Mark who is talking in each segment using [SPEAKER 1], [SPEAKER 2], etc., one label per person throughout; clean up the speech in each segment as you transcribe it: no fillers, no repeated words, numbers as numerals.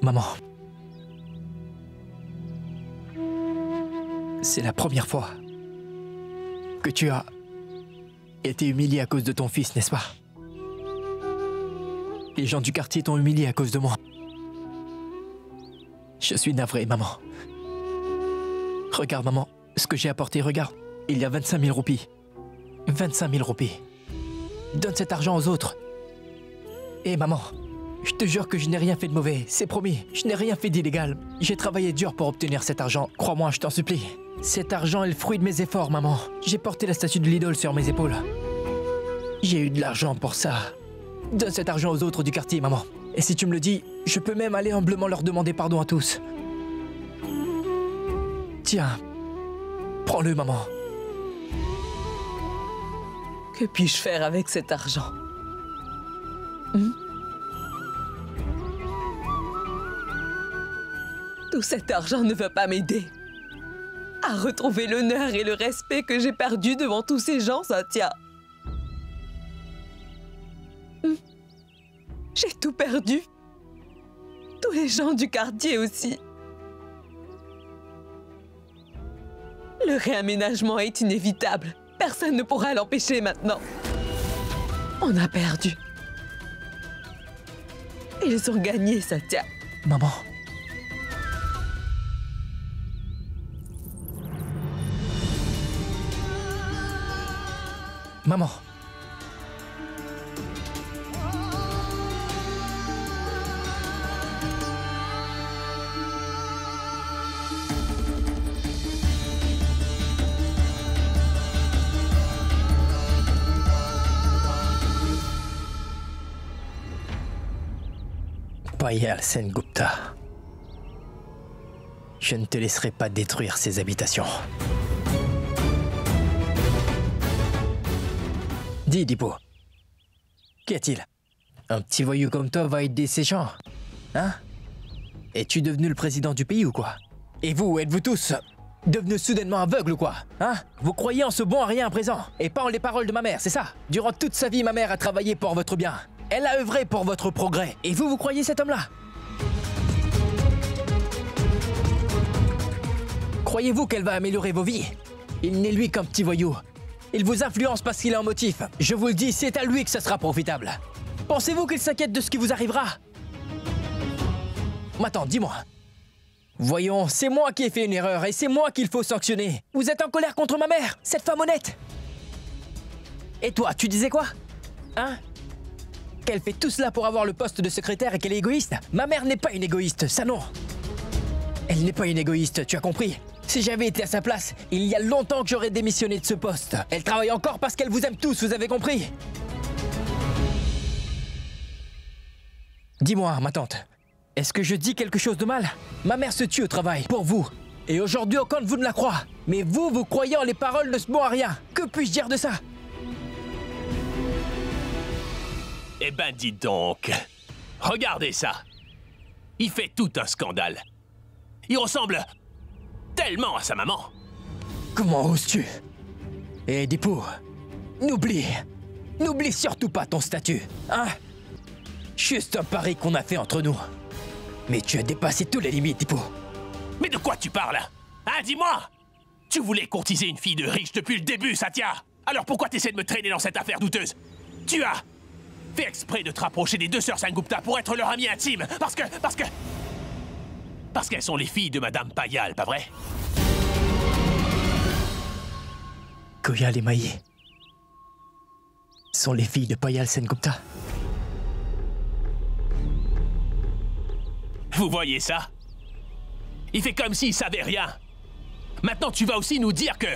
[SPEAKER 1] Maman. C'est la première fois que tu as été humiliée à cause de ton fils, n'est-ce pas? Les gens du quartier t'ont humilié à cause de moi. Je suis navré, maman. Regarde, maman, ce que j'ai apporté, regarde. Il y a 25 000 roupies. 25 000 roupies. Donne cet argent aux autres. Et maman, je te jure que je n'ai rien fait de mauvais, c'est promis. Je n'ai rien fait d'illégal. J'ai travaillé dur pour obtenir cet argent. Crois-moi, je t'en supplie. Cet argent est le fruit de mes efforts, maman. J'ai porté la statue de l'idole sur mes épaules. J'ai eu de l'argent pour ça. Donne cet argent aux autres du quartier, maman. Et si tu me le dis, je peux même aller humblement leur demander pardon à tous. Tiens, prends-le, maman.
[SPEAKER 2] Que puis-je faire avec cet argent? Tout cet argent ne va pas m'aider à retrouver l'honneur et le respect que j'ai perdu devant tous ces gens, Satya. J'ai tout perdu. Tous les gens du quartier aussi. Le réaménagement est inévitable. Personne ne pourra l'empêcher maintenant. On a perdu. Ils ont gagné, Satya.
[SPEAKER 1] Maman. Maman. Payal Sengupta. Je ne te laisserai pas détruire ces habitations. Dis, Dipo. Qu'y a-t-il? Un petit voyou comme toi va aider ces gens? Hein? Es-tu devenu le président du pays ou quoi? Et vous, êtes-vous tous devenus soudainement aveugles ou quoi? Hein? Vous croyez en ce bon à rien à présent? Et pas en les paroles de ma mère, c'est ça? Durant toute sa vie, ma mère a travaillé pour votre bien. Elle a œuvré pour votre progrès. Et vous croyez cet homme-là? Croyez-vous qu'elle va améliorer vos vies? Il n'est lui qu'un petit voyou. Il vous influence parce qu'il a un motif. Je vous le dis, c'est à lui que ça sera profitable. Pensez-vous qu'il s'inquiète de ce qui vous arrivera? Attends, dis-moi. Voyons, c'est moi qui ai fait une erreur et c'est moi qu'il faut sanctionner. Vous êtes en colère contre ma mère, cette femme honnête. Et toi, tu disais quoi? Hein? Qu'elle fait tout cela pour avoir le poste de secrétaire et qu'elle est égoïste? Ma mère n'est pas une égoïste, ça non. Elle n'est pas une égoïste, tu as compris? Si j'avais été à sa place, il y a longtemps que j'aurais démissionné de ce poste. Elle travaille encore parce qu'elle vous aime tous, vous avez compris? Dis-moi, ma tante, est-ce que je dis quelque chose de mal? Ma mère se tue au travail, pour vous. Et aujourd'hui, aucun de vous ne la croit. Mais vous, vous croyez en les paroles de ce bon à rien. Que puis-je dire de ça?
[SPEAKER 3] Eh ben, dites donc. Regardez ça. Il fait tout un scandale. Il ressemble tellement à sa maman.
[SPEAKER 1] Comment oses-tu? Eh, Dipo, n'oublie surtout pas ton statut, hein? Juste un pari qu'on a fait entre nous. Mais tu as dépassé toutes les limites, Dipo.
[SPEAKER 3] Mais de quoi tu parles? Hein, dis-moi! Tu voulais courtiser une fille de riche depuis le début, Satya! Alors pourquoi t'essaies de me traîner dans cette affaire douteuse? Tu as fait exprès de te rapprocher des deux sœurs Sengupta pour être leur amie intime, parce qu'elles sont les filles de Madame Payal, pas vrai?
[SPEAKER 1] Koyal et Maï sont les filles de Payal Sengupta.
[SPEAKER 3] Vous voyez ça? Il fait comme s'il savait rien. Maintenant, tu vas aussi nous dire que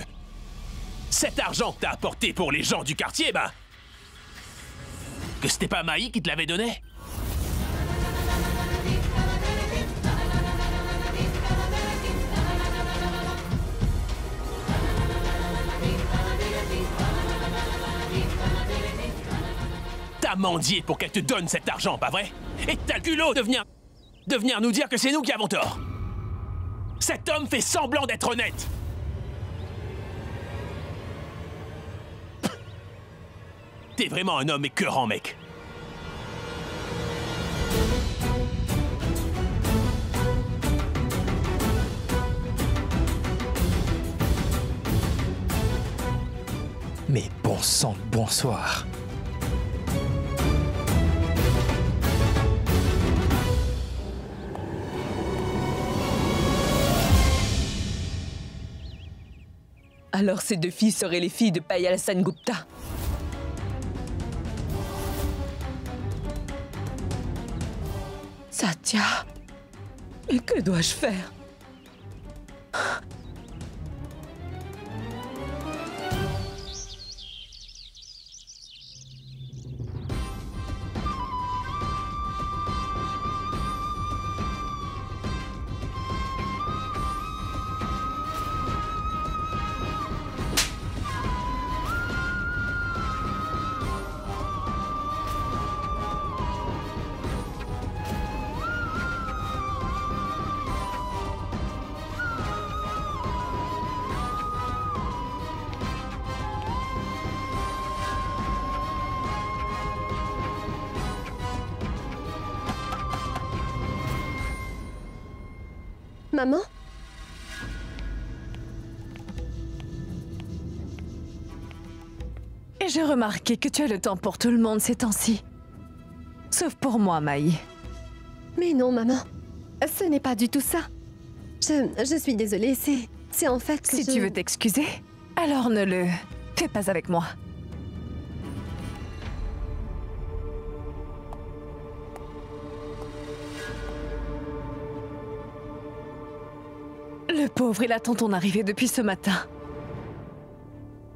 [SPEAKER 3] cet argent que t'as apporté pour les gens du quartier, ben... que c'était pas Maï qui te l'avait donné? T'as mendié pour qu'elle te donne cet argent, pas vrai? Et t'as le culot de venir nous dire que c'est nous qui avons tort. Cet homme fait semblant d'être honnête. T'es vraiment un homme écœurant, mec.
[SPEAKER 1] Mais bon sang, bonsoir.
[SPEAKER 2] Alors ces deux filles seraient les filles de Payal Sengupta. Satya, mais que dois-je faire?
[SPEAKER 4] Maman?
[SPEAKER 2] Et j'ai remarqué que tu as le temps pour tout le monde ces temps-ci. Sauf pour moi, Maï.
[SPEAKER 4] Mais non, maman. Ce n'est pas du tout ça. Je suis désolée, c'est en fait que
[SPEAKER 2] Si tu veux t'excuser, alors ne le fais pas avec moi. Le pauvre, il attend ton arrivée depuis ce matin.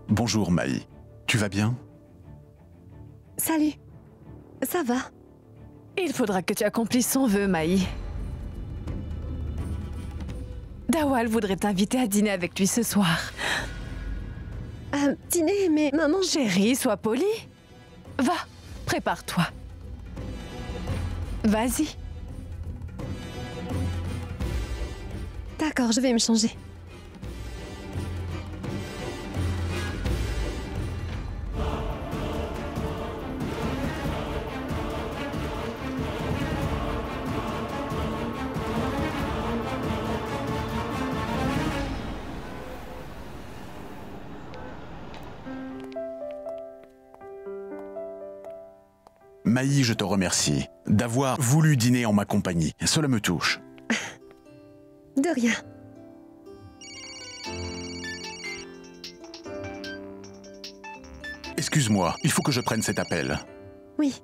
[SPEAKER 5] Bonjour Maï, tu vas bien?
[SPEAKER 4] Salut. Ça va?
[SPEAKER 2] Il faudra que tu accomplisses son vœu, Maï. Dawal voudrait t'inviter à dîner avec lui ce soir.
[SPEAKER 4] Dîner, mais maman...
[SPEAKER 2] Chérie, sois polie. Va, prépare-toi. Vas-y.
[SPEAKER 4] D'accord, je vais me changer.
[SPEAKER 5] Maï, je te remercie d'avoir voulu dîner en ma compagnie. Cela me touche.
[SPEAKER 4] De rien.
[SPEAKER 5] Excuse-moi, il faut que je prenne cet appel.
[SPEAKER 4] Oui.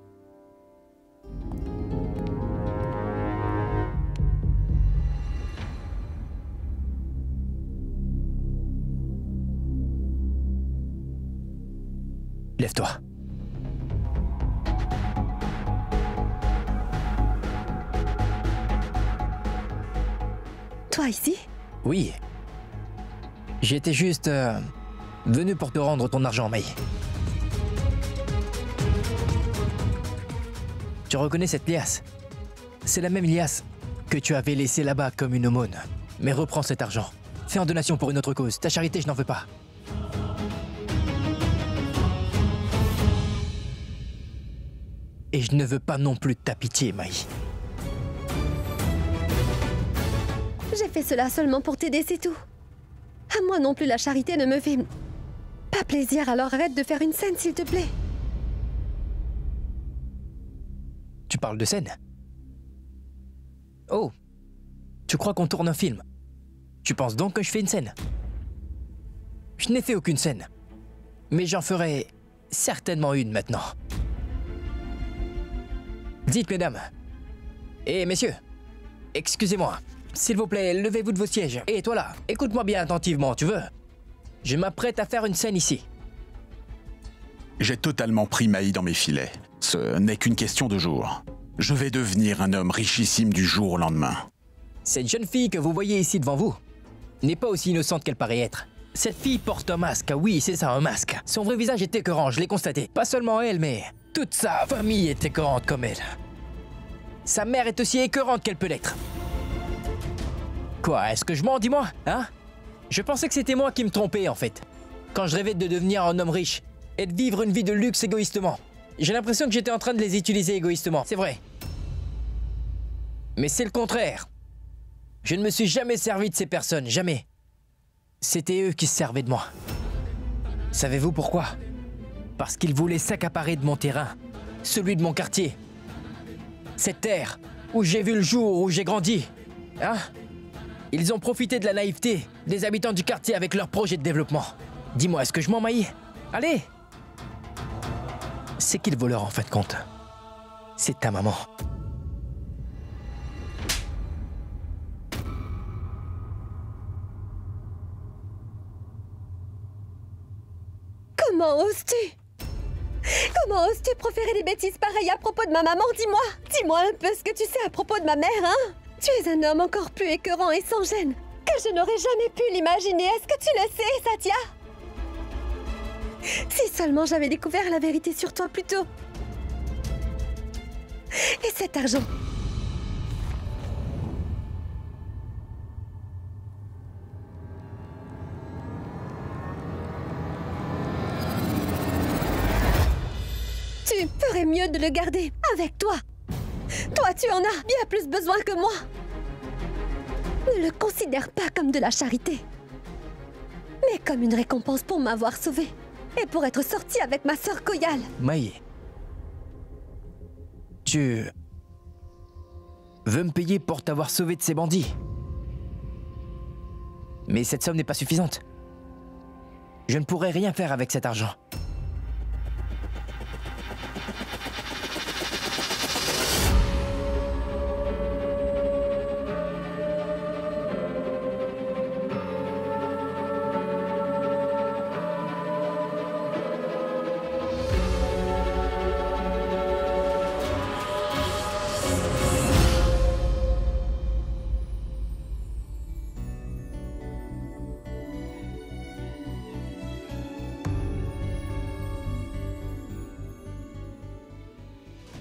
[SPEAKER 1] Lève-toi.
[SPEAKER 4] Toi ici?
[SPEAKER 1] Oui. J'étais juste venu pour te rendre ton argent, Maï. Tu reconnais cette liasse? C'est la même liasse que tu avais laissée là-bas comme une aumône. Mais reprends cet argent. Fais en donation pour une autre cause. Ta charité, je n'en veux pas. Et je ne veux pas non plus ta pitié, Maï.
[SPEAKER 4] J'ai fait cela seulement pour t'aider, c'est tout. À moi non plus, la charité ne me fait pas plaisir, alors arrête de faire une scène, s'il te plaît.
[SPEAKER 1] Tu parles de scène? Oh, tu crois qu'on tourne un film? Tu penses donc que je fais une scène? Je n'ai fait aucune scène. Mais j'en ferai certainement une maintenant. Dites, mesdames. Et messieurs, excusez-moi. S'il vous plaît, levez-vous de vos sièges. Et toi là, écoute-moi bien attentivement, tu veux? Je m'apprête à faire une scène ici.
[SPEAKER 5] J'ai totalement pris Maï dans mes filets. Ce n'est qu'une question de jours. Je vais devenir un homme richissime du jour au lendemain.
[SPEAKER 1] Cette jeune fille que vous voyez ici devant vous n'est pas aussi innocente qu'elle paraît être. Cette fille porte un masque, oui, c'est ça, un masque. Son vrai visage est écœurant, je l'ai constaté. Pas seulement elle, mais toute sa famille est écœurante comme elle. Sa mère est aussi écœurante qu'elle peut l'être. Quoi, est-ce que je mens, dis-moi, hein? Je pensais que c'était moi qui me trompais, en fait. Quand je rêvais de devenir un homme riche et de vivre une vie de luxe égoïstement. J'ai l'impression que j'étais en train de les utiliser égoïstement, c'est vrai. Mais c'est le contraire. Je ne me suis jamais servi de ces personnes, jamais. C'était eux qui se servaient de moi. Savez-vous pourquoi? Parce qu'ils voulaient s'accaparer de mon terrain, celui de mon quartier. Cette terre où j'ai vu le jour, où j'ai grandi. Hein? Ils ont profité de la naïveté des habitants du quartier avec leur projet de développement. Dis-moi, est-ce que je mens, Maï? Allez! C'est qui le voleur en fin de compte? C'est ta maman.
[SPEAKER 4] Comment oses-tu? Comment oses-tu proférer des bêtises pareilles à propos de ma maman? Dis-moi! Dis-moi un peu ce que tu sais à propos de ma mère, hein? Tu es un homme encore plus écœurant et sans gêne que je n'aurais jamais pu l'imaginer. Est-ce que tu le sais, Satya? Si seulement j'avais découvert la vérité sur toi plus tôt. Et cet argent? Tu ferais mieux de le garder avec toi. Toi, tu en as bien plus besoin que moi. Ne le considère pas comme de la charité, mais comme une récompense pour m'avoir sauvé et pour être sorti avec ma sœur Koyal.
[SPEAKER 1] Maï, tu veux me payer pour t'avoir sauvé de ces bandits. Mais cette somme n'est pas suffisante. Je ne pourrai rien faire avec cet argent.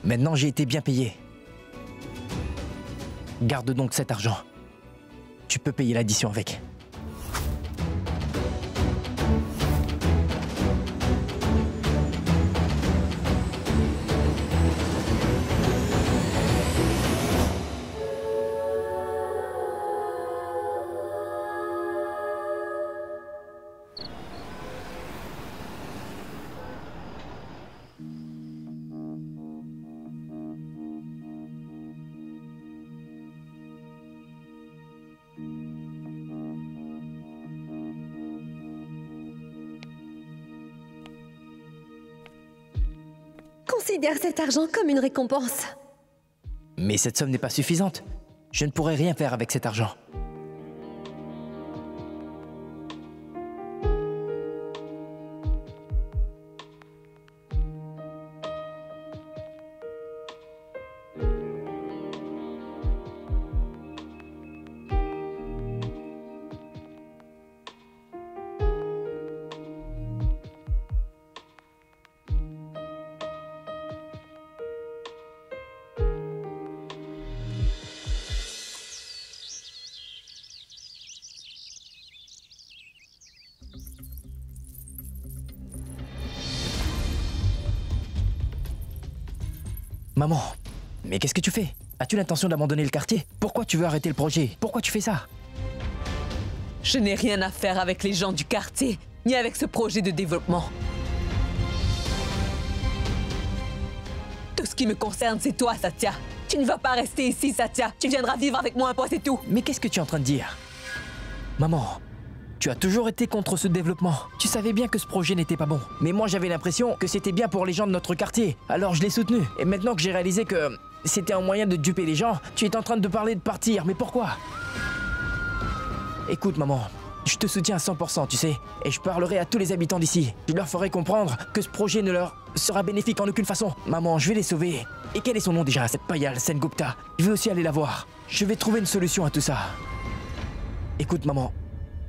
[SPEAKER 1] Maintenant, j'ai été bien payé. Garde donc cet argent. Tu peux payer l'addition avec.
[SPEAKER 4] Considère cet argent comme une récompense.
[SPEAKER 1] Mais cette somme n'est pas suffisante. Je ne pourrai rien faire avec cet argent. Maman, mais qu'est-ce que tu fais? As-tu l'intention d'abandonner le quartier? Pourquoi tu veux arrêter le projet? Pourquoi tu fais ça?
[SPEAKER 2] Je n'ai rien à faire avec les gens du quartier, ni avec ce projet de développement. Tout ce qui me concerne, c'est toi, Satya. Tu ne vas pas rester ici, Satya. Tu viendras vivre avec moi un point, c'est tout.
[SPEAKER 1] Mais qu'est-ce que tu es en train de dire? Maman, tu as toujours été contre ce développement. Tu savais bien que ce projet n'était pas bon. Mais moi, j'avais l'impression que c'était bien pour les gens de notre quartier. Alors je l'ai soutenu. Et maintenant que j'ai réalisé que c'était un moyen de duper les gens, tu es en train de parler de partir. Mais pourquoi? Écoute, maman, je te soutiens à 100%, tu sais. Et je parlerai à tous les habitants d'ici. Je leur ferai comprendre que ce projet ne leur sera bénéfique en aucune façon. Maman, je vais les sauver. Et quel est son nom déjà, cette Payal Sengupta? Je vais aussi aller la voir. Je vais trouver une solution à tout ça. Écoute, maman.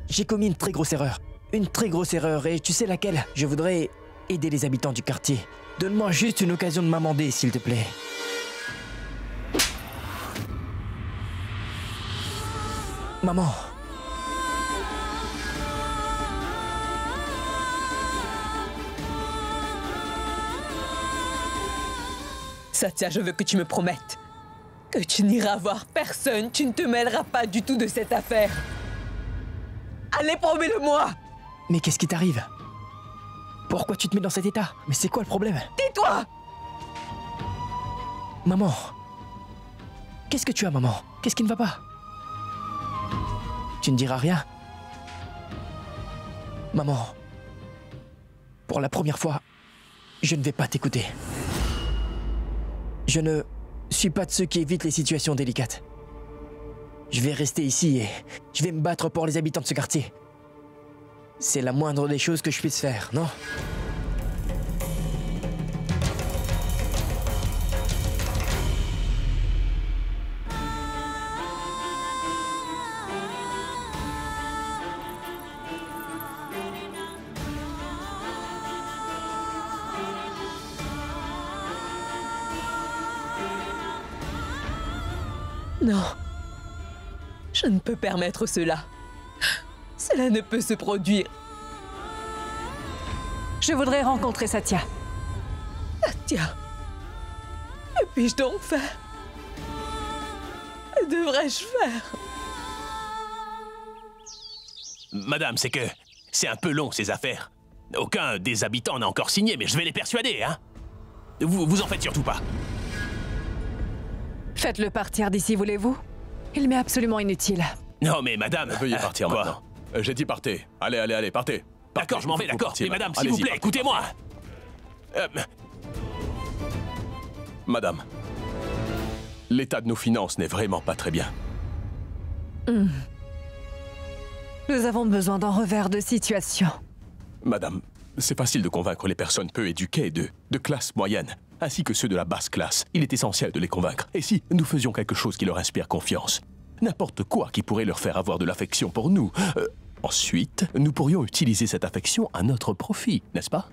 [SPEAKER 1] J'ai commis une très grosse erreur. Une très grosse erreur, et tu sais laquelle? Je voudrais aider les habitants du quartier. Donne-moi juste une occasion de m'amender, s'il te plaît. Maman.
[SPEAKER 2] Satya, je veux que tu me promettes que tu n'iras voir personne, tu ne te mêleras pas du tout de cette affaire. Allez, promets-le-moi!
[SPEAKER 1] Mais qu'est-ce qui t'arrive? Pourquoi tu te mets dans cet état? Mais c'est quoi le problème?
[SPEAKER 2] Tais-toi!
[SPEAKER 1] Maman! Qu'est-ce que tu as, maman? Qu'est-ce qui ne va pas? Tu ne diras rien? Maman, pour la première fois, je ne vais pas t'écouter. Je ne suis pas de ceux qui évitent les situations délicates. Je vais rester ici et je vais me battre pour les habitants de ce quartier. C'est la moindre des choses que je puisse faire, non?
[SPEAKER 2] Non. Je ne peux permettre cela. Cela ne peut se produire.
[SPEAKER 6] Je voudrais rencontrer Satya.
[SPEAKER 2] Satya. Que puis-je donc faire? Que devrais-je faire?
[SPEAKER 3] Madame, c'est que c'est un peu long, ces affaires. Aucun des habitants n'a encore signé, mais je vais les persuader, hein. Vous en faites surtout pas.
[SPEAKER 6] Faites-le partir d'ici, voulez-vous? Il m'est absolument inutile.
[SPEAKER 3] Non, mais madame...
[SPEAKER 7] Veuillez partir
[SPEAKER 3] quoi?
[SPEAKER 7] maintenant. J'ai dit partez. Allez, partez.
[SPEAKER 3] D'accord, je m'en vais,
[SPEAKER 7] Vous
[SPEAKER 3] d'accord.
[SPEAKER 7] partiez,
[SPEAKER 3] Mais madame, s'il vous plaît,
[SPEAKER 7] Allez-y,
[SPEAKER 3] écoutez-moi.
[SPEAKER 7] Madame, l'état de nos finances n'est vraiment pas très bien.
[SPEAKER 6] Nous avons besoin d'un revers de situation.
[SPEAKER 7] Madame, c'est facile de convaincre les personnes peu éduquées de classe moyenne, ainsi que ceux de la basse classe. Il est essentiel de les convaincre. Et si nous faisions quelque chose qui leur inspire confiance? N'importe quoi qui pourrait leur faire avoir de l'affection pour nous. Ensuite, nous pourrions utiliser cette affection à notre profit, n'est-ce pas?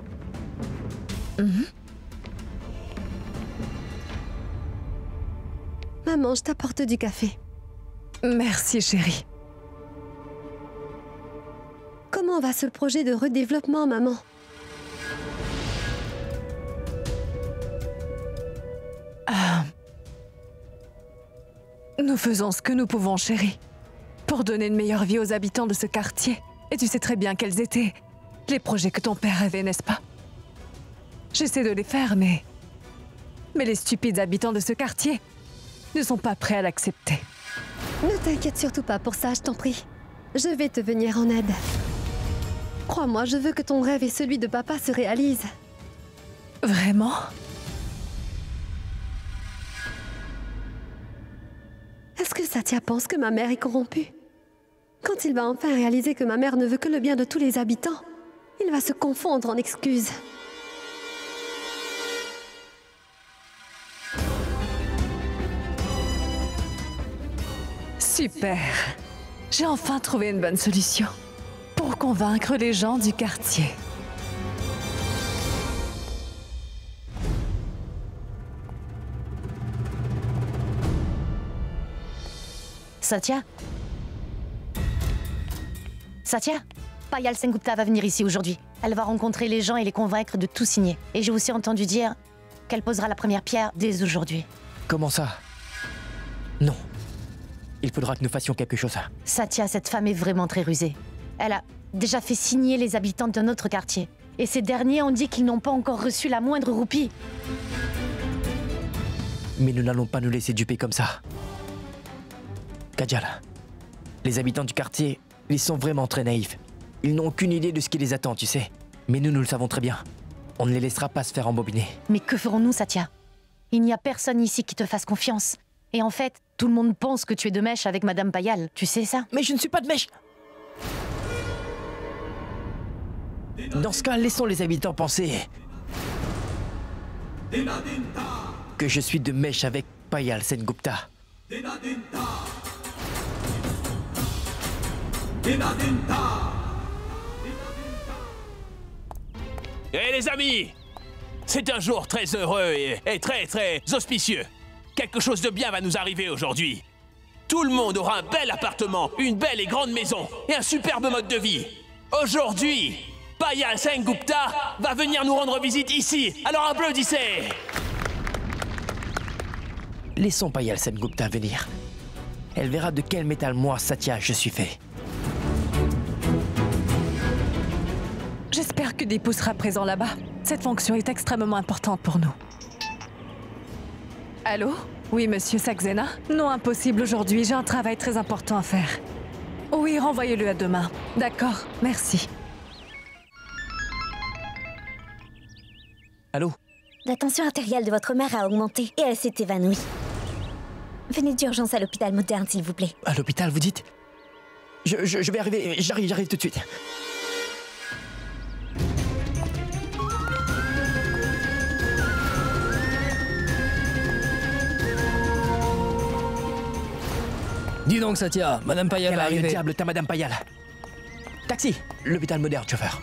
[SPEAKER 4] Maman, je t'apporte du café.
[SPEAKER 6] Merci, chérie.
[SPEAKER 4] Comment va ce projet de redéveloppement, maman?
[SPEAKER 6] Nous faisons ce que nous pouvons, chérie, pour donner une meilleure vie aux habitants de ce quartier. Et tu sais très bien quels étaient les projets que ton père avait, n'est-ce pas? J'essaie de les faire, mais les stupides habitants de ce quartier ne sont pas prêts à l'accepter.
[SPEAKER 4] Ne t'inquiète surtout pas pour ça, je t'en prie. Je vais te venir en aide. Crois-moi, je veux que ton rêve et celui de papa se réalisent.
[SPEAKER 6] Vraiment?
[SPEAKER 4] Est-ce que Satya pense que ma mère est corrompue? Quand il va enfin réaliser que ma mère ne veut que le bien de tous les habitants, il va se confondre en excuses.
[SPEAKER 6] Super! J'ai enfin trouvé une bonne solution pour convaincre les gens du quartier.
[SPEAKER 8] Satya? Satya? Payal Sengupta va venir ici aujourd'hui. Elle va rencontrer les gens et les convaincre de tout signer. Et j'ai aussi entendu dire qu'elle posera la première pierre dès aujourd'hui.
[SPEAKER 1] Comment ça? Non. Il faudra que nous fassions quelque chose.
[SPEAKER 8] Satya, cette femme est vraiment très rusée. Elle a déjà fait signer les habitants d'un autre quartier. Et ces derniers ont dit qu'ils n'ont pas encore reçu la moindre roupie.
[SPEAKER 1] Mais nous n'allons pas nous laisser duper comme ça. Kajal, les habitants du quartier, ils sont vraiment très naïfs. Ils n'ont aucune idée de ce qui les attend, tu sais. Mais nous le savons très bien. On ne les laissera pas se faire embobiner.
[SPEAKER 8] Mais que ferons-nous, Satya? Il n'y a personne ici qui te fasse confiance. Et en fait, tout le monde pense que tu es de mèche avec Madame Payal. Tu sais ça?
[SPEAKER 1] Mais je ne suis pas de mèche. Dans ce cas, laissons les habitants penser que je suis de mèche avec Payal Sengupta.
[SPEAKER 3] Eh les amis, c'est un jour très heureux et très auspicieux. Quelque chose de bien va nous arriver aujourd'hui. Tout le monde aura un bel appartement, une belle et grande maison et un superbe mode de vie. Aujourd'hui, Payal Sengupta va venir nous rendre visite ici. Alors applaudissez!
[SPEAKER 1] Laissons Payal Sengupta venir. Elle verra de quel métal moi, Satya, je suis fait.
[SPEAKER 6] J'espère sûr que Deepu sera présent là-bas. Cette fonction est extrêmement importante pour nous. Allô? Oui, monsieur Saxena? Non, impossible aujourd'hui, j'ai un travail très important à faire. Oui, renvoyez-le à demain. D'accord, merci.
[SPEAKER 1] Allô?
[SPEAKER 4] La tension artérielle de votre mère a augmenté et elle s'est évanouie. Venez d'urgence à l'hôpital moderne, s'il vous plaît.
[SPEAKER 1] À l'hôpital, vous dites? Je vais arriver, j'arrive tout de suite.
[SPEAKER 9] Dis donc, Satya, Madame Payal
[SPEAKER 1] Quel
[SPEAKER 9] va arriver.
[SPEAKER 1] diable, t'as Madame Payal. Taxi, l'hôpital moderne, chauffeur.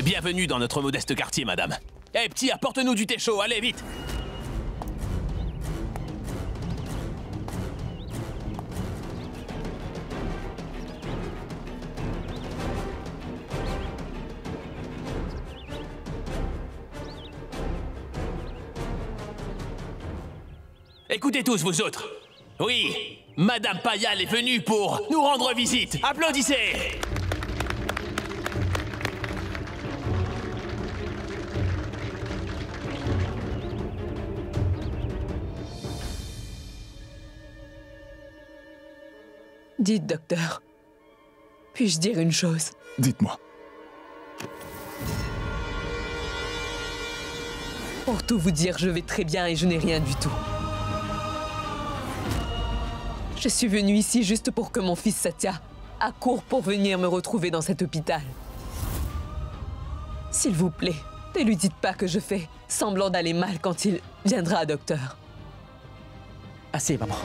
[SPEAKER 3] Bienvenue dans notre modeste quartier, madame. Eh, petit, apporte-nous du thé chaud, allez, vite! Écoutez tous, vous autres. Oui, Madame Payal est venue pour nous rendre visite. Applaudissez!
[SPEAKER 2] Dites, docteur. Puis-je dire une chose?
[SPEAKER 5] Dites-moi.
[SPEAKER 2] Pour tout vous dire, je vais très bien et je n'ai rien du tout. Je suis venue ici juste pour que mon fils Satya accourt pour venir me retrouver dans cet hôpital. S'il vous plaît, ne lui dites pas que je fais semblant d'aller mal quand il viendra, docteur.
[SPEAKER 1] Assez, maman.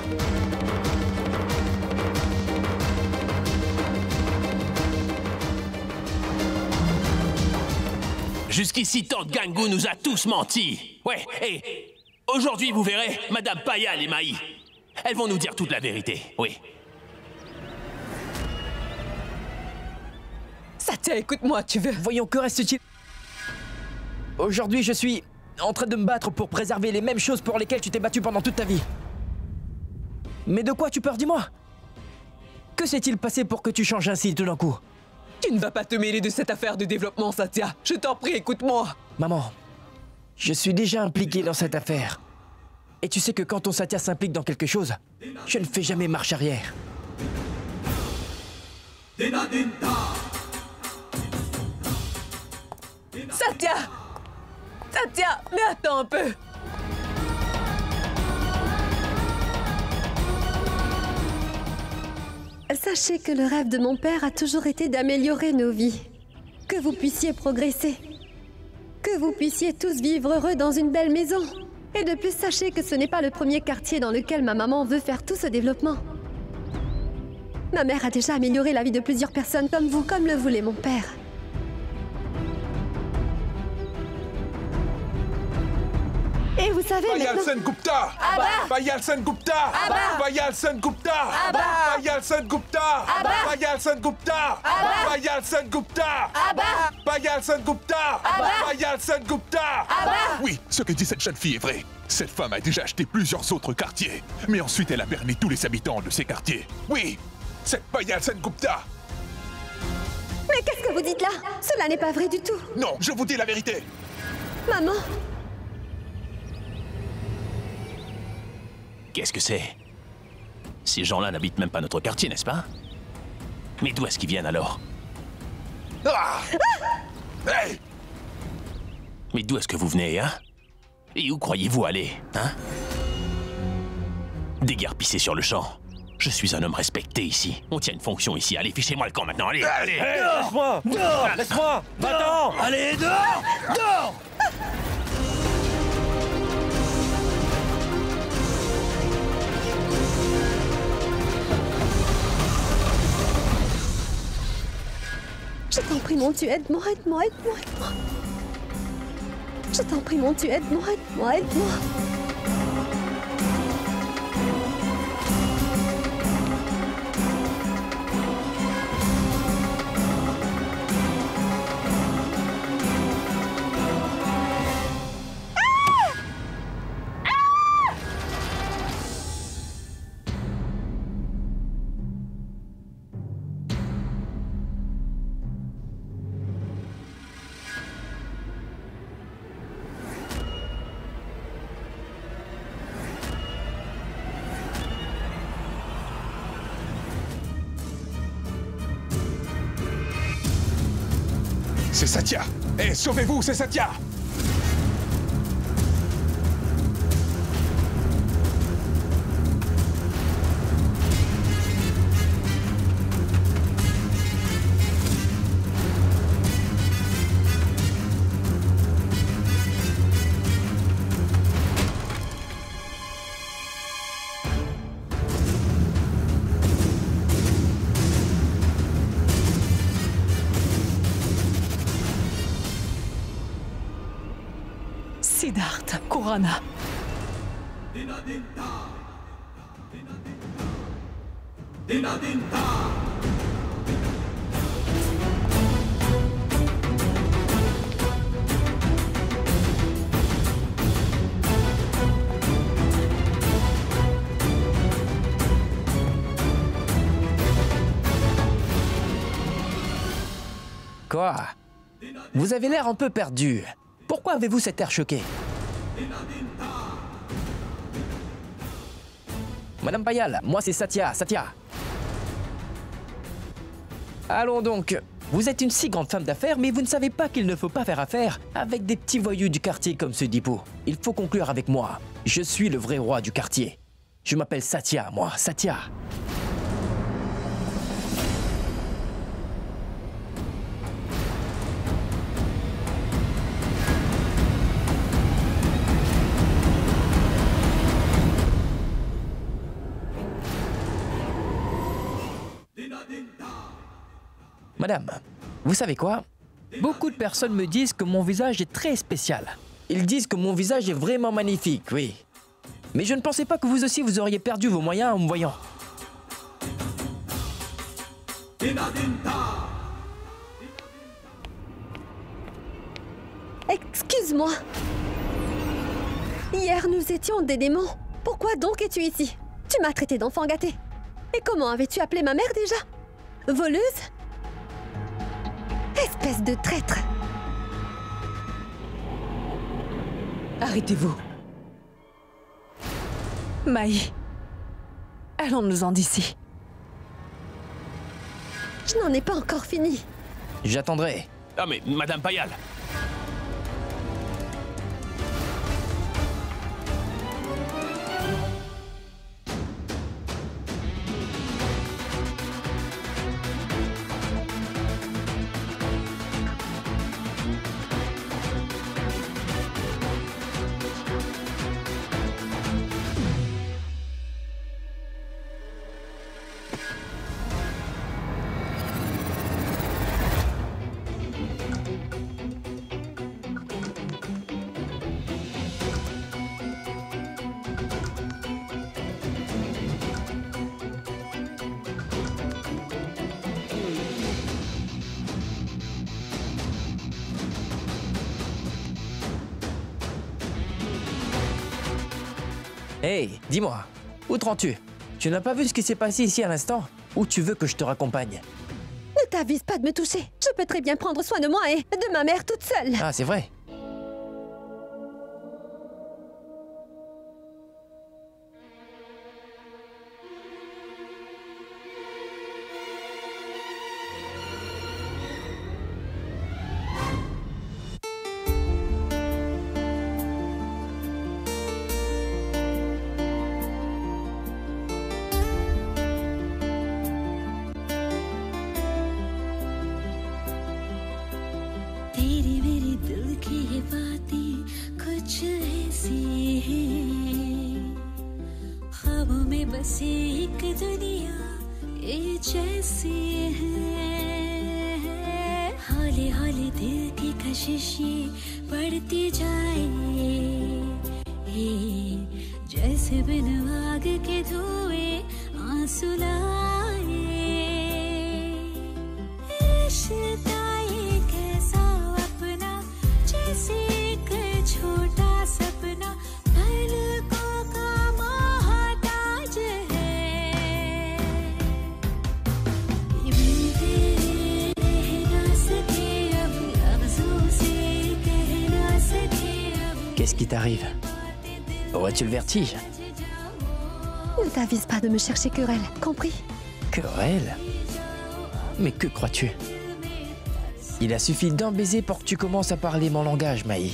[SPEAKER 3] Jusqu'ici, Tante Gangu nous a tous menti. Ouais, et aujourd'hui, vous verrez, Madame Payal et Maï. Elles vont nous dire toute la vérité, oui.
[SPEAKER 2] Satya, écoute-moi, tu veux...
[SPEAKER 1] Voyons, que reste-t-il? Aujourd'hui, je suis en train de me battre pour préserver les mêmes choses pour lesquelles tu t'es battu pendant toute ta vie. Mais de quoi tu peur, dis-moi? Que s'est-il passé pour que tu changes ainsi tout d'un coup?
[SPEAKER 2] Tu ne vas pas te mêler de cette affaire de développement, Satya. Je t'en prie, écoute-moi.
[SPEAKER 1] Maman, je suis déjà impliqué dans cette affaire. Et tu sais que quand ton Satya s'implique dans quelque chose, je ne fais jamais marche arrière.
[SPEAKER 2] Satya! Satya, mais attends un peu.
[SPEAKER 4] Sachez que le rêve de mon père a toujours été d'améliorer nos vies. Que vous puissiez progresser. Que vous puissiez tous vivre heureux dans une belle maison. Et de plus, sachez que ce n'est pas le premier quartier dans lequel ma maman veut faire tout ce développement. Ma mère a déjà amélioré la vie de plusieurs personnes comme vous, comme le voulait mon père. Et vous savez
[SPEAKER 10] Payal
[SPEAKER 4] maintenant...
[SPEAKER 10] Sengupta! Payal Sengupta! Payal Sengupta! Payal Sengupta! Payal Sengupta! Payal Sengupta! Payal Sengupta! Payal Sengupta! Oui, ce que dit cette jeune fille est vrai. Cette femme a déjà acheté plusieurs autres quartiers. Mais ensuite, elle a berné tous les habitants de ces quartiers. Oui, cette Payal Sengupta!
[SPEAKER 4] Mais qu'est-ce que vous dites là? Cela n'est pas vrai du tout.
[SPEAKER 10] Non, je vous dis la vérité.
[SPEAKER 4] Maman,
[SPEAKER 3] Qu'est-ce que c'est? Ces gens-là n'habitent même pas notre quartier, n'est-ce pas? Mais d'où est-ce qu'ils viennent alors?
[SPEAKER 10] Hey!
[SPEAKER 3] Mais d'où est-ce que vous venez, hein? Et où croyez-vous aller, hein? Déguerpissez sur le champ. Je suis un homme respecté ici. On tient une fonction ici. Allez, fichez-moi le camp maintenant, allez, allez!
[SPEAKER 9] Laisse-moi! Dehors! Laisse-moi! Va-t'en! Allez, dehors! Dehors!
[SPEAKER 4] Je t'en prie, mon Dieu, aide-moi, aide-moi, aide-moi, aide-moi. Je t'en prie, mon Dieu, aide-moi, aide-moi, aide-moi.
[SPEAKER 10] C'est Satya! Hé, sauvez-vous, c'est Satya!
[SPEAKER 6] Siddharth Kurana.
[SPEAKER 1] Quoi? Vous avez l'air un peu perdu. Pourquoi avez-vous cet air choqué? Madame Payal, moi c'est Satya, Satya. Allons donc. Vous êtes une si grande femme d'affaires, mais vous ne savez pas qu'il ne faut pas faire affaire avec des petits voyous du quartier comme ce Dipo. Il faut conclure avec moi. Je suis le vrai roi du quartier. Je m'appelle Satya, moi, Satya. Madame, vous savez quoi? Beaucoup de personnes me disent que mon visage est très spécial. Ils disent que mon visage est vraiment magnifique, oui. Mais je ne pensais pas que vous aussi vous auriez perdu vos moyens en me voyant.
[SPEAKER 4] Excuse-moi. Hier, nous étions des démons. Pourquoi donc es-tu ici? Tu m'as traité d'enfant gâté. Et comment avais-tu appelé ma mère déjà? Voleuse? Espèce de traître!
[SPEAKER 2] Arrêtez-vous.
[SPEAKER 6] Maï, allons-nous-en d'ici.
[SPEAKER 4] Je n'en ai pas encore fini.
[SPEAKER 1] J'attendrai.
[SPEAKER 3] Ah mais, Madame Payal!
[SPEAKER 1] Hey, dis-moi, où te rends-tu? Tu n'as pas vu ce qui s'est passé ici à l'instant? Ou tu veux que je te raccompagne?
[SPEAKER 4] Ne t'avise pas de me toucher. Je peux très bien prendre soin de moi et de ma mère toute seule.
[SPEAKER 1] Ah, c'est vrai.
[SPEAKER 11] तेरी मेरी दिल की ये बातें कुछ ऐसी हैं, ख्वाबों में बसी एक दुनिया ये जैसी है। कोशिश ये बढ़ती जाए जैसे बिन आग के धुएं आंसू लाए रिश्ता ये कैसा अपना जैसे एक छोटा सपना पलकों का मोहताज है मिलते रह ना सके अब लफ्जों से कह ना सके अब
[SPEAKER 1] Qu'est-ce qui t'arrive? Aurais-tu le vertige?
[SPEAKER 4] Ne t'avise pas de me chercher querelle, compris?
[SPEAKER 1] Querelle? Mais que crois-tu? Il a suffi d'un baiser pour que tu commences à parler mon langage, Maï.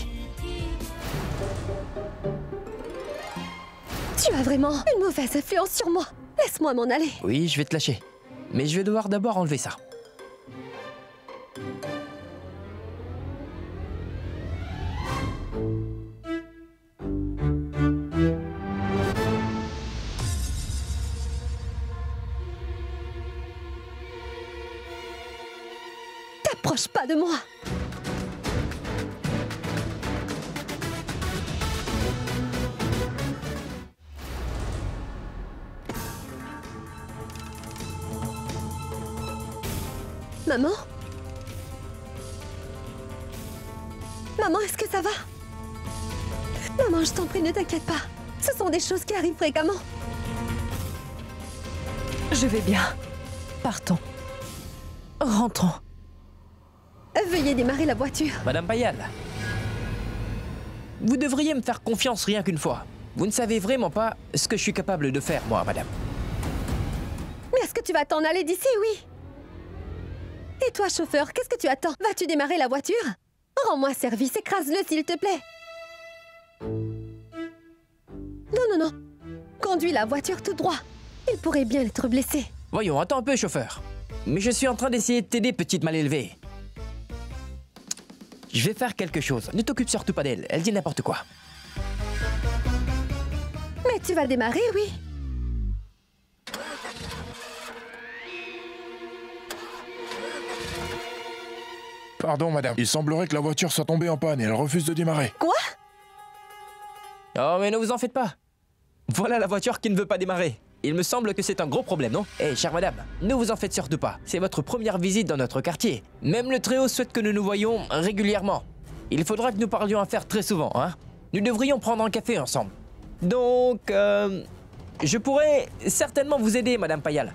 [SPEAKER 4] Tu as vraiment une mauvaise influence sur moi. Laisse-moi m'en aller.
[SPEAKER 1] Oui, je vais te lâcher. Mais je vais devoir d'abord enlever ça.
[SPEAKER 4] T'approches pas de moi. Maman? Maman, est-ce que ça va? Maman, je t'en prie, ne t'inquiète pas. Ce sont des choses qui arrivent fréquemment.
[SPEAKER 6] Je vais bien. Partons. Rentrons.
[SPEAKER 4] Veuillez démarrer la voiture.
[SPEAKER 1] Madame Payal, vous devriez me faire confiance rien qu'une fois. Vous ne savez vraiment pas ce que je suis capable de faire, moi, madame.
[SPEAKER 4] Mais est-ce que tu vas t'en aller d'ici, oui? Et toi, chauffeur, qu'est-ce que tu attends? Vas-tu démarrer la voiture? Rends-moi service, écrase-le, s'il te plaît. Non, non, non. Conduis la voiture tout droit. Il pourrait bien être blessé.
[SPEAKER 1] Voyons, attends un peu, chauffeur. Mais je suis en train d'essayer de t'aider, petite mal élevée. Je vais faire quelque chose. Ne t'occupe surtout pas d'elle. Elle dit n'importe quoi.
[SPEAKER 4] Mais tu vas démarrer, oui.
[SPEAKER 10] Pardon, madame. Il semblerait que la voiture soit tombée en panne et elle refuse de démarrer.
[SPEAKER 4] Quoi?
[SPEAKER 1] Oh, mais ne vous en faites pas. Voilà la voiture qui ne veut pas démarrer. Il me semble que c'est un gros problème, non? Eh, chère madame, ne vous en faites surtout pas. C'est votre première visite dans notre quartier. Même le Très-Haut souhaite que nous nous voyions régulièrement. Il faudra que nous parlions à faire très souvent, hein? Nous devrions prendre un café ensemble. Donc, je pourrais certainement vous aider, madame Payal.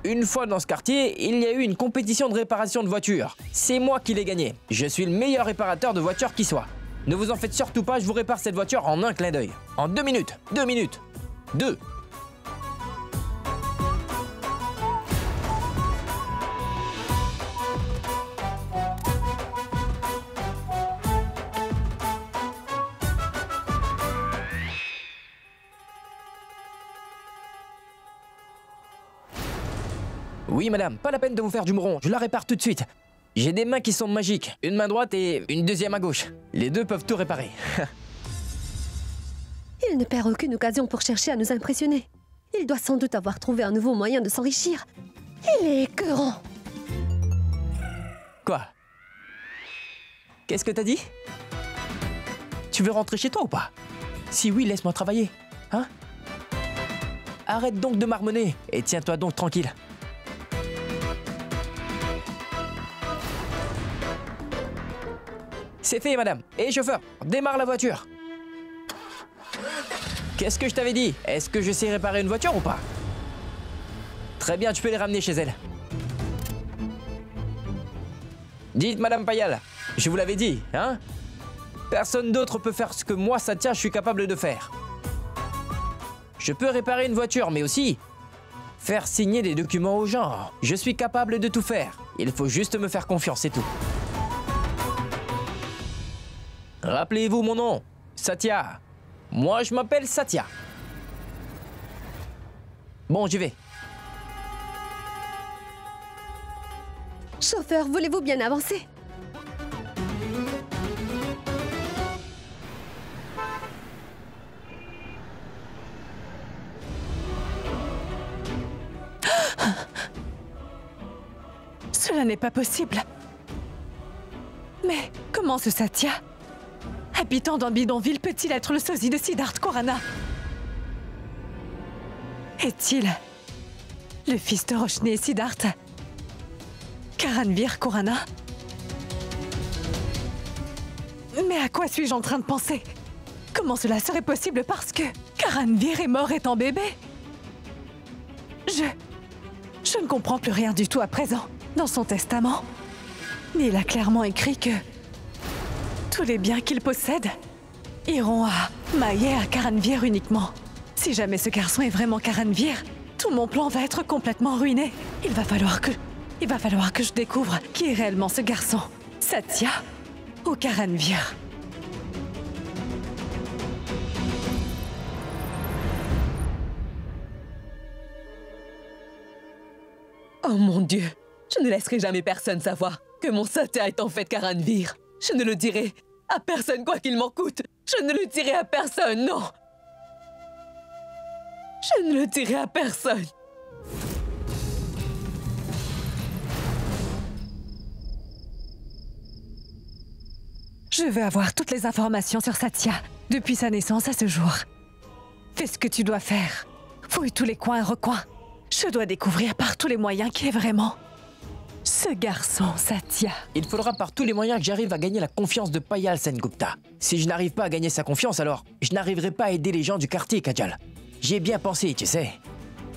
[SPEAKER 1] Une fois dans ce quartier, il y a eu une compétition de réparation de voitures. C'est moi qui l'ai gagnée. Je suis le meilleur réparateur de voitures qui soit. Ne vous en faites surtout pas, je vous répare cette voiture en un clin d'œil. En 2 minutes. 2 minutes. 2. Oui, madame, pas la peine de vous faire du mouron, je la répare tout de suite. J'ai des mains qui sont magiques, une main droite et une deuxième à gauche. Les deux peuvent tout réparer.
[SPEAKER 4] Il ne perd aucune occasion pour chercher à nous impressionner. Il doit sans doute avoir trouvé un nouveau moyen de s'enrichir. Il est écœurant.
[SPEAKER 1] Quoi? Qu'est-ce que t'as dit? Tu veux rentrer chez toi ou pas? Si oui, laisse-moi travailler. Hein? Arrête donc de marmonner et tiens-toi donc tranquille. C'est fait, madame. Et chauffeur, démarre la voiture. Qu'est-ce que je t'avais dit? Est-ce que je sais réparer une voiture ou pas? Très bien, tu peux les ramener chez elle. Dites, madame Payal, je vous l'avais dit, hein? Personne d'autre peut faire ce que moi, Satya, je suis capable de faire. Je peux réparer une voiture, mais aussi faire signer des documents aux gens. Je suis capable de tout faire. Il faut juste me faire confiance, c'est tout. Rappelez-vous mon nom, Satya. Moi, je m'appelle Satya. Bon, j'y vais.
[SPEAKER 4] Chauffeur, voulez-vous bien avancer?
[SPEAKER 6] Cela n'est pas possible. Mais comment ce Satya, habitant d'un bidonville, peut-il être le sosie de Siddharth Khorana? Est-il le fils de Roshni et Siddharth, Karanvir Khorana? Mais à quoi suis-je en train de penser? Comment cela serait possible parce que Karanvir est mort étant bébé? Je ne comprends plus rien du tout à présent. Dans son testament, Neil a clairement écrit que tous les biens qu'il possède iront à Maye et à Karanvir uniquement. Si jamais ce garçon est vraiment Karanvir, tout mon plan va être complètement ruiné. Il va falloir que je découvre qui est réellement ce garçon. Satya ou Karanvir.
[SPEAKER 2] Oh mon Dieu, je ne laisserai jamais personne savoir que mon Satya est en fait Karanvir. Je ne le dirai à personne quoi qu'il m'en coûte. Je ne le dirai à personne, non. Je ne le dirai à personne.
[SPEAKER 6] Je veux avoir toutes les informations sur Satya, depuis sa naissance à ce jour. Fais ce que tu dois faire. Fouille tous les coins et recoins. Je dois découvrir par tous les moyens qui est vraiment ce garçon, Satya.
[SPEAKER 1] Il faudra par tous les moyens que j'arrive à gagner la confiance de Payal Sengupta. Si je n'arrive pas à gagner sa confiance, alors je n'arriverai pas à aider les gens du quartier, Kajal. J'y ai bien pensé, tu sais,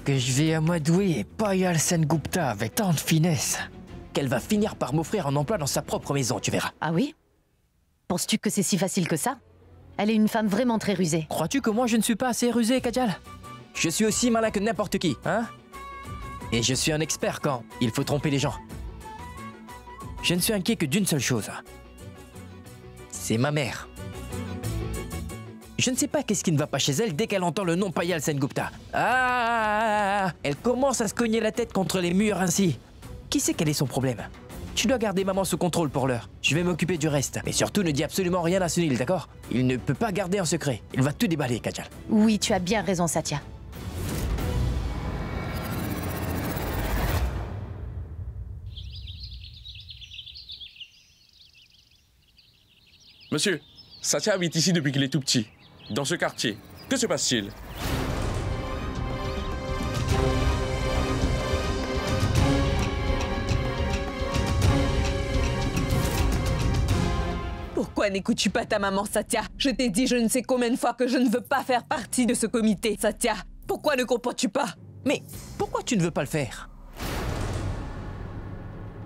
[SPEAKER 1] que je vais amadouer Payal Sengupta avec tant de finesse qu'elle va finir par m'offrir un emploi dans sa propre maison, tu verras.
[SPEAKER 8] Ah oui? Penses-tu que c'est si facile que ça? Elle est une femme vraiment très rusée.
[SPEAKER 1] Crois-tu que moi je ne suis pas assez rusé, Kajal? Je suis aussi malin que n'importe qui, hein? Et je suis un expert quand il faut tromper les gens. Je ne suis inquiet que d'une seule chose. C'est ma mère. Je ne sais pas qu'est-ce qui ne va pas chez elle dès qu'elle entend le nom Payal Sengupta. Ah! Elle commence à se cogner la tête contre les murs ainsi. Qui sait quel est son problème? Tu dois garder maman sous contrôle pour l'heure. Je vais m'occuper du reste. Mais surtout, ne dis absolument rien à Sunil, d'accord? Il ne peut pas garder un secret. Il va tout déballer, Kajal.
[SPEAKER 8] Oui, tu as bien raison, Satya.
[SPEAKER 10] Monsieur, Satya habite ici depuis qu'il est tout petit, dans ce quartier. Que se passe-t-il?
[SPEAKER 2] Pourquoi n'écoutes-tu pas ta maman, Satya? Je t'ai dit je ne sais combien de fois que je ne veux pas faire partie de ce comité, Satya. Pourquoi ne comprends-tu pas?
[SPEAKER 1] Mais pourquoi tu ne veux pas le faire?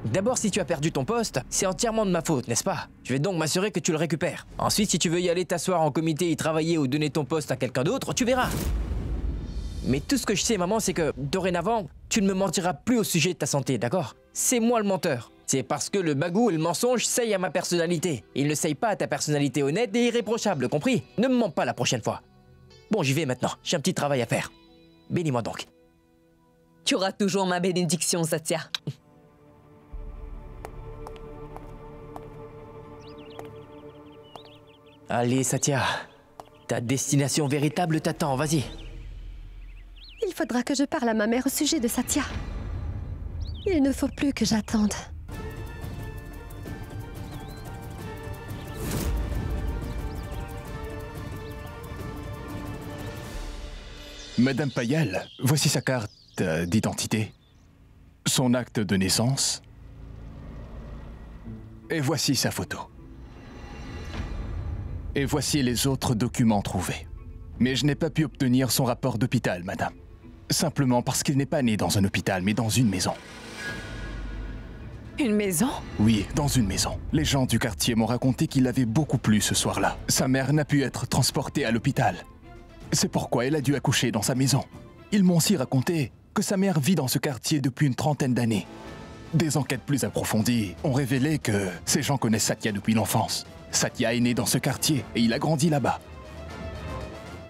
[SPEAKER 1] D'abord, si tu as perdu ton poste, c'est entièrement de ma faute, n'est-ce pas? Je vais donc m'assurer que tu le récupères. Ensuite, si tu veux y aller t'asseoir en comité, y travailler ou donner ton poste à quelqu'un d'autre, tu verras. Mais tout ce que je sais, maman, c'est que, dorénavant, tu ne me mentiras plus au sujet de ta santé, d'accord? C'est moi le menteur. C'est parce que le bagou et le mensonge seillent à ma personnalité. Ils ne seillent pas à ta personnalité honnête et irréprochable, compris? Ne me mens pas la prochaine fois. Bon, j'y vais maintenant. J'ai un petit travail à faire. Bénis-moi donc.
[SPEAKER 2] Tu auras toujours ma bénédiction, Satya.
[SPEAKER 1] Allez, Satya. Ta destination véritable t'attend, vas-y.
[SPEAKER 4] Il faudra que je parle à ma mère au sujet de Satya. Il ne faut plus que j'attende.
[SPEAKER 5] Madame Payal, voici sa carte d'identité, son acte de naissance, et voici sa photo. Et voici les autres documents trouvés. Mais je n'ai pas pu obtenir son rapport d'hôpital, madame. Simplement parce qu'il n'est pas né dans un hôpital, mais dans une maison.
[SPEAKER 6] Une maison?
[SPEAKER 5] Oui, dans une maison. Les gens du quartier m'ont raconté qu'il avait beaucoup plu ce soir-là. Sa mère n'a pu être transportée à l'hôpital. C'est pourquoi elle a dû accoucher dans sa maison. Ils m'ont aussi raconté que sa mère vit dans ce quartier depuis une trentaine d'années. Des enquêtes plus approfondies ont révélé que ces gens connaissent Satya depuis l'enfance. Satya est né dans ce quartier et il a grandi là-bas.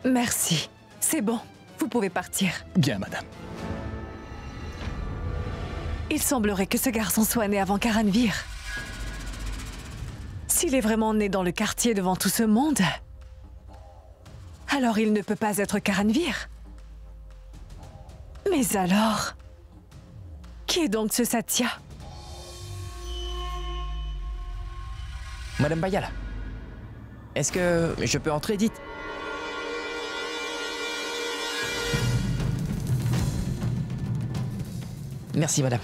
[SPEAKER 6] Merci. C'est bon. Vous pouvez partir.
[SPEAKER 5] Bien, madame.
[SPEAKER 6] Il semblerait que ce garçon soit né avant Karanvir. S'il est vraiment né dans le quartier devant tout ce monde, alors il ne peut pas être Karanvir. Mais alors, qui est donc ce Satya?
[SPEAKER 1] Madame Bayal, est-ce que je peux entrer, dites? Merci, madame.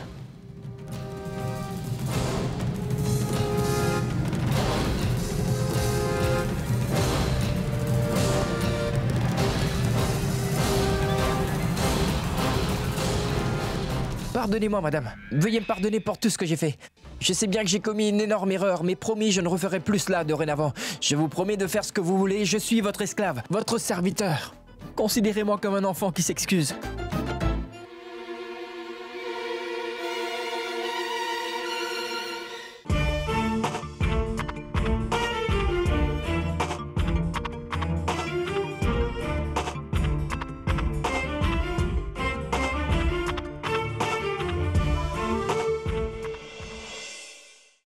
[SPEAKER 1] Pardonnez-moi, madame. Veuillez me pardonner pour tout ce que j'ai fait. Je sais bien que j'ai commis une énorme erreur, mais promis, je ne referai plus cela dorénavant. Je vous promets de faire ce que vous voulez. Je suis votre esclave, votre serviteur. Considérez-moi comme un enfant qui s'excuse.